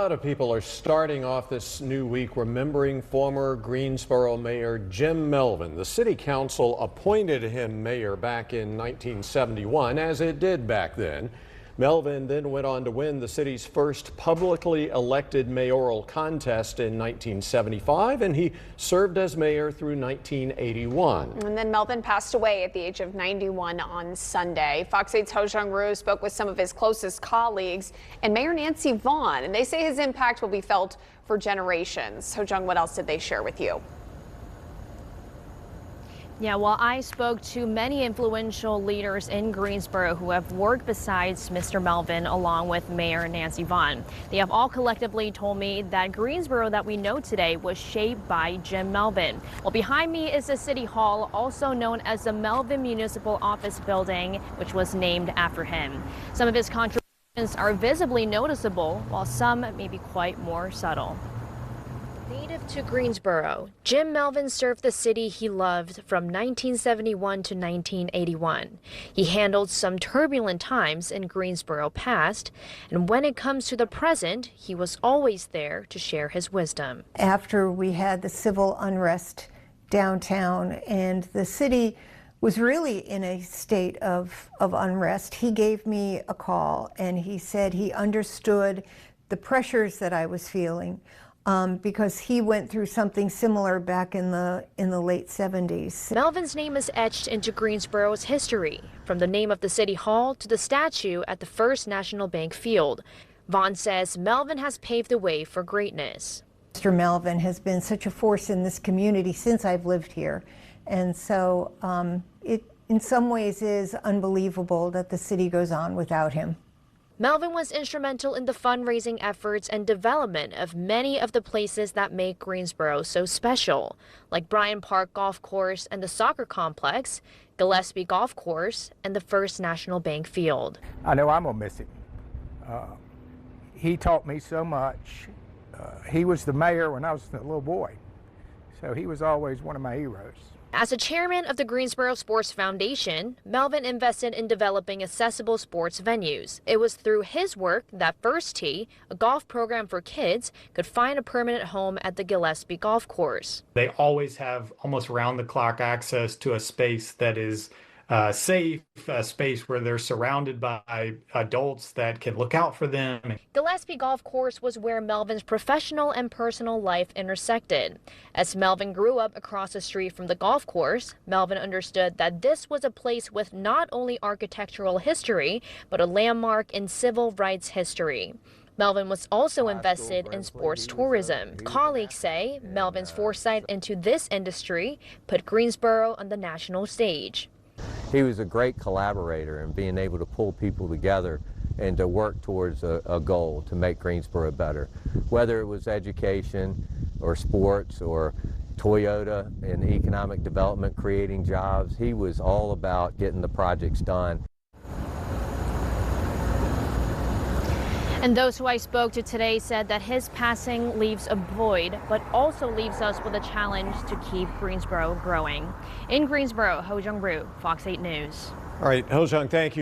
lot of people are starting off this new week remembering former Greensboro Mayor Jim Melvin. The city council appointed him mayor back in 1971, as it did back then. Melvin then went on to win the city's first publicly elected mayoral contest in 1975, and he served as mayor through 1981. And then Melvin passed away at the age of 91 on Sunday. Fox 8's Ho Jung-Roo spoke with some of his closest colleagues and Mayor Nancy Vaughn, and they say his impact will be felt for generations. Ho Jung, what else did they share with you? Yeah, well, I spoke to many influential leaders in Greensboro who have worked besides Mr. Melvin along with Mayor Nancy Vaughn. They have all collectively told me that Greensboro that we know today was shaped by Jim Melvin. Well, behind me is the City Hall, also known as the Melvin Municipal Office Building, which was named after him. Some of his contributions are visibly noticeable, while some may be quite more subtle. Native to Greensboro, Jim Melvin served the city he loved from 1971 to 1981. He handled some turbulent times in Greensboro past, and when it comes to the present, he was always there to share his wisdom. After we had the civil unrest downtown and the city was really in a state of unrest, he gave me a call and he said he understood the pressures that I was feeling. Because he went through something similar back in the late 70s. Melvin's name is etched into Greensboro's history, from the name of the City Hall to the statue at the First National Bank Field. Vaughn says Melvin has paved the way for greatness. Mr. Melvin has been such a force in this community since I've lived here, and so it in some ways is unbelievable that the city goes on without him. Melvin was instrumental in the fundraising efforts and development of many of the places that make Greensboro so special, like Bryant Park Golf Course and the soccer complex, Gillespie Golf Course, and the First National Bank Field. I know I'm gonna miss him. He taught me so much. He was the mayor when I was a little boy, so he was always one of my heroes. As the chairman of the Greensboro Sports Foundation, Melvin invested in developing accessible sports venues. It was through his work that First Tee, a golf program for kids, could find a permanent home at the Gillespie Golf Course. They always have almost round-the-clock access to a space that is safe, a space where they're surrounded by adults that can look out for them. Gillespie Golf Course was where Melvin's professional and personal life intersected. As Melvin grew up across the street from the golf course, Melvin understood that this was a place with not only architectural history, but a landmark in civil rights history. Melvin was also invested in sports tourism. Colleagues say Melvin's foresight into this industry put Greensboro on the national stage. He was a great collaborator in being able to pull people together and to work towards a goal to make Greensboro better. Whether it was education or sports or Toyota and economic development, creating jobs, he was all about getting the projects done. And those who I spoke to today said that his passing leaves a void, but also leaves us with a challenge to keep Greensboro growing. In Greensboro, Ho Jung-Roo, Fox 8 News. All right, Ho Jung, thank you.